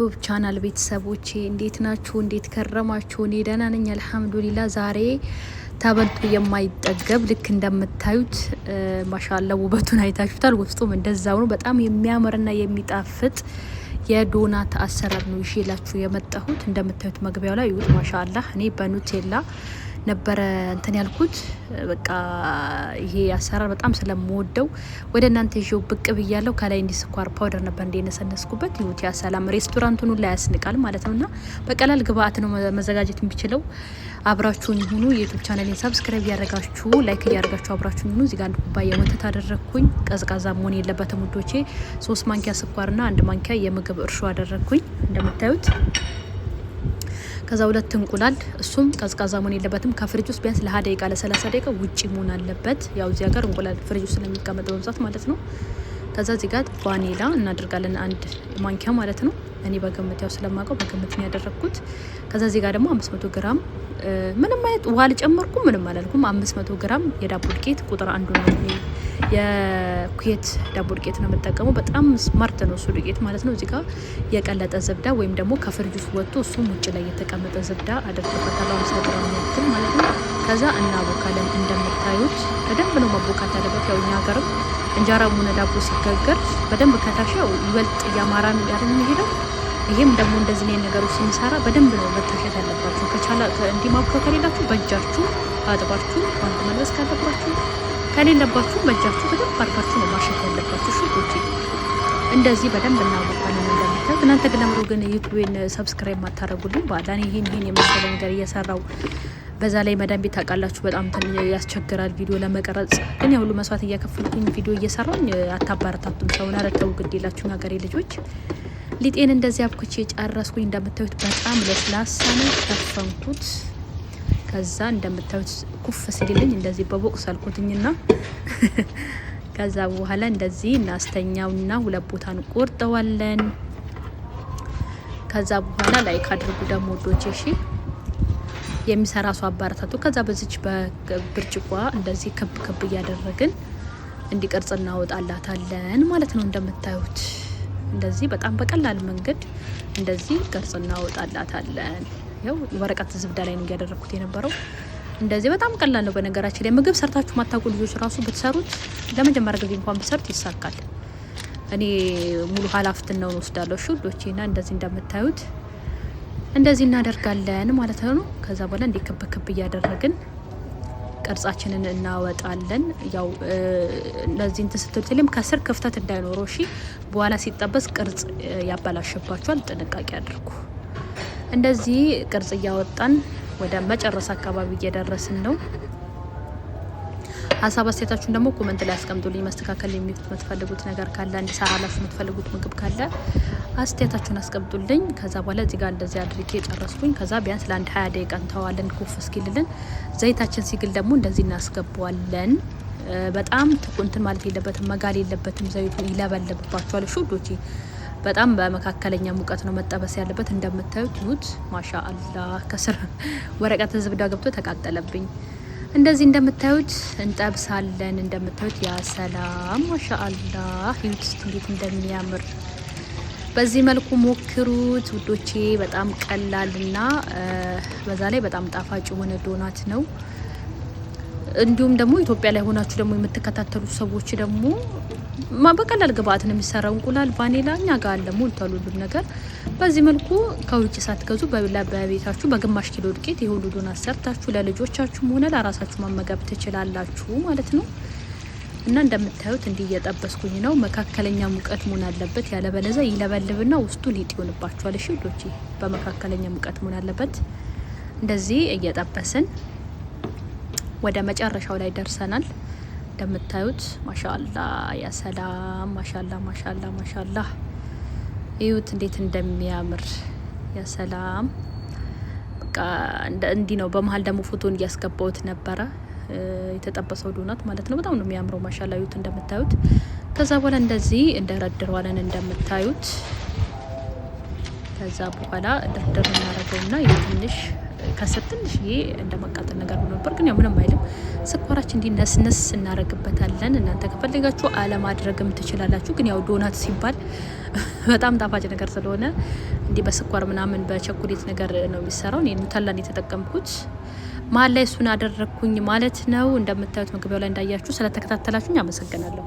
ዩቲዩብ ቻናል ቤተሰቦቼ እንዴት ናችሁ? እንዴት ከረማችሁ? እኔ ደህና ነኝ አልሐምዱሊላህ። ዛሬ ተበልቶ የማይጠገብ ልክ እንደምታዩት ማሻአላ ውበቱን አይታችሁታል። ውስጡም እንደዛው ነው። በጣም የሚያምርና የሚጣፍጥ የዶናት አሰራር ነው ይዤላችሁ የመጣሁት። እንደምታዩት መግቢያው ላይ ይሁት ማሻአላ። እኔ በኑቴላ ነበረ እንትን ያልኩት። በቃ ይሄ አሰራር በጣም ስለምወደው ወደ እናንተ ይዤው ብቅ ብያለሁ። ከላይ እንዲ ስኳር ፓውደር ነበር እንደነሰነስኩበት። ይሁት ያ ሰላም ሬስቶራንቱን ላይ ያስንቃል ማለት ነውና በቀላል ግብአት ነው መዘጋጀት የሚችለው። አብራችሁን ሁኑ። የዩቲዩብ ቻናሌን ሰብስክራይብ ያደርጋችሁ ላይክ ያደርጋችሁ አብራችሁን ሁኑ። እዚህ ጋር አንድ ኩባያ ወተት አደረኩኝ። ቀዝቃዛ መሆን የለበትም ውዶቼ። 3 ማንኪያ ስኳርና 1 ማንኪያ የምግብ እርሾ አደረኩኝ እንደምታዩት። ከዛ 2 እንቁላል፣ እሱም ቀዝቃዛ መሆን የለበትም። ከፍሪጅ ውስጥ ቢያንስ ለ20 ደቂቃ ለ30 ደቂቃ ውጪ መሆን አለበት። ያው እዚህ ሀገር እንቁላል ፍሪጅ ውስጥ ስለሚቀመጥ በብዛት ማለት ነው። ከዛ እዚህ ጋር ቫኒላ እናደርጋለን 1 ማንኪያ ማለት ነው። እኔ በግምት ያው ስለማውቀው በግምት ነው ያደረኩት። ከዛ እዚህ ጋር ደግሞ 500 ግራም ምንም አይነት ውሃ አልጨመርኩም፣ ምንም አላልኩም። 500 ግራም የዳቦ ዱቄት ቁጥር 1 ነው። የኩዌት ዳቦ ዱቄት ነው የምጠቀመው። በጣም ስማርት ነው እሱ ዱቄት ማለት ነው። እዚህ ጋር የቀለጠ ዝብዳ ወይም ደግሞ ከፍሪጅ ውስጥ ወጥቶ እሱም ውጭ ላይ የተቀመጠ ዝብዳ አደርግበታለሁ 50 ግራም ያክል ማለት ነው። ከዛ እናቦካለን። እንደምታዩት በደንብ ነው መቦካት ያለበት። ያው እኛ ሀገርም እንጀራ ሆነ ዳቦ ሲጋገር በደንብ ከታሸው ይበልጥ እያማራ ነው ያለን የሚሄደው። ይሄም ደግሞ እንደዚህ ነው ነገሮች ስንሰራ በደንብ ነው መታሸት ያለባችሁ። ከቻላ እንዲህ ማብካት ከሌላችሁ በእጃችሁ አጥባችሁ ጓንት መልበስ ካለባችሁ፣ ከሌለባችሁ በእጃችሁ በደንብ አድርጋችሁ ነው ማሸት ያለባችሁ። ሽቶች እንደዚህ በደንብ እናቦካለን እንደምታዩት። እናንተ ግን ለምሮ ግን ዩቲዩብን ሰብስክራይብ ማታረጉልኝ ባላን ይሄን የመሰለ ነገር እየሰራው በዛ ላይ መዳን ቤት ታውቃላችሁ በጣም ያስቸግራል ቪዲዮ ለመቀረጽ። ግን ያው ሁሉ መስዋዕት እያከፈልኩኝ ቪዲዮ እየሰራኝ አታባረታቱም። ሰውን አረተው ግድ ይላችሁ ሀገሬ ልጆች። ሊጤን እንደዚህ አብኩቼ ጨረስኩኝ። እንደምታዩት በጣም ለስላሳ ነው። ተፈንኩት። ከዛ እንደምታዩት ኩፍ ሲልልኝ እንደዚህ በቦክስ አልኩትኝና ከዛ በኋላ እንደዚህ እናስተኛውና 2 ቦታ እንቆርጠዋለን። ከዛ በኋላ ላይክ አድርጉ ደግሞ ወዶቼ እሺ። የሚሰራ ሰው አባረታቱ። ከዛ በዚች በብርጭቋ እንደዚህ ክብ ክብ እያደረግን እንዲቀርጽ እናወጣላታለን ማለት ነው። እንደምታዩት እንደዚህ በጣም በቀላል መንገድ እንደዚህ ቅርጽ እናወጣላታለን። ያው ወረቀት ዝብዳ ላይ ነው ያደረኩት የነበረው። እንደዚህ በጣም ቀላል ነው። በነገራችን ላይ ምግብ ሰርታችሁ ማታውቁ ልጆች ራሱ ብትሰሩት ለመጀመሪያ ጊዜ እንኳን ብትሰሩት ይሳካል። እኔ ሙሉ ኃላፊነቱን ወስዳለሁ ሹዶቼና እንደዚህ እንደምታዩት እንደዚህ እናደርጋለን ማለት ነው። ከዛ በኋላ እንዲ ክብ ክብ እያደረግን ቅርጻችንን እናወጣለን። ያው እንደዚህ እንትን ስትሉትልም ከስር ክፍተት እንዳይኖረው እሺ። በኋላ ሲጠበስ ቅርጽ ያበላሽባችኋል። ጥንቃቄ አድርጉ። እንደዚህ ቅርጽ እያወጣን ወደ መጨረስ አካባቢ እየደረስን ነው። ሀሳብ አስተያየታችሁን ደግሞ ኮሜንት ላይ አስቀምጡልኝ። መስተካከል የምትፈልጉት ነገር ካለ እንዲሰራላችሁ የምትፈልጉት ምግብ ካለ አስተያየታችሁን አስቀምጡልኝ። ከዛ በኋላ እዚህ ጋር እንደዚህ አድርጌ ጨረስኩኝ። ከዛ ቢያንስ ለአንድ 20 ደቂቃ እንተዋለን ኩፍ እስኪልልን። ዘይታችን ሲግል ደግሞ እንደዚህ እናስገባዋለን። በጣም እንትን ማለት የለበትም፣ መጋል የለበትም። ዘይቱ ይለበለብባችኋል ሹዶቼ። በጣም በመካከለኛ ሙቀት ነው መጠበስ ያለበት። እንደምታዩት ይሁት ማሻአላህ። ከስር ወረቀት ዝብዳ ገብቶ ተቃጠለብኝ። እንደዚህ እንደምታዩት እንጠብሳለን። እንደምታዩት ያ ሰላም ማሻአላህ። ይሁት እንዴት እንደሚያምር በዚህ መልኩ ሞክሩት ውዶቼ። በጣም ቀላልና በዛ ላይ በጣም ጣፋጭ የሆነ ዶናት ነው። እንዲሁም ደግሞ ኢትዮጵያ ላይ ሆናችሁ ደግሞ የምትከታተሉ ሰዎች ደግሞ በቀላል ግብአት ነው የሚሰራው። እንቁላል፣ ቫኒላ እኛ ጋር አለ ሞልቷል ሁሉም ነገር። በዚህ መልኩ ከውጭ ሳትገዙ በቤታችሁ በግማሽ ኪሎ ዱቄት የሁሉ ዶናት ሰርታችሁ ለልጆቻችሁም ሆነ ለራሳችሁ መመገብ ትችላላችሁ ማለት ነው። እና እንደምታዩት እንዲህ እየጠበስኩኝ ነው። መካከለኛ ሙቀት መሆን አለበት፣ ያለበለዚያ ይለበልብና ውስጡ ሊጥ ይሆንባችኋል። እሺ ዶቼ በመካከለኛ ሙቀት መሆን አለበት። እንደዚህ እየጠበስን ወደ መጨረሻው ላይ ደርሰናል። እንደምታዩት ማሻአላ ያ ሰላም ማሻአላ ማሻአላ ማሻአላ። እዩት እንዴት እንደሚያምር ያ ሰላም። በቃ እንዲህ ነው። በመሀል ደግሞ ፎቶን እያስገባውት ነበረ የተጠበሰው ዶናት ማለት ነው። በጣም ነው የሚያምረው ማሻአላ። እዩት እንደምታዩት። ከዛ በኋላ እንደዚህ እንደረድረዋለን እንደምታዩት። ከዛ በኋላ ድርድር እናደርገውና የትንሽ ከስር ትንሽዬ እንደማቃጠል ነገር ነበር፣ ግን ያው ምንም አይልም። ስኳራችን እንዲነስነስ እናደርግበታለን። እናንተ ከፈለጋችሁ አለማድረግም ትችላላችሁ፣ ግን ያው ዶናት ሲባል በጣም ጣፋጭ ነገር ስለሆነ እንዲህ በስኳር ምናምን በቸኮሌት ነገር ነው የሚሰራው። እኔ ኑተላን የተጠቀምኩት መሀል ላይ እሱን አደረግኩኝ ማለት ነው። እንደምታዩት መግቢያው ላይ እንዳያችሁ ስለተከታተላችሁኝ አመሰግናለሁ።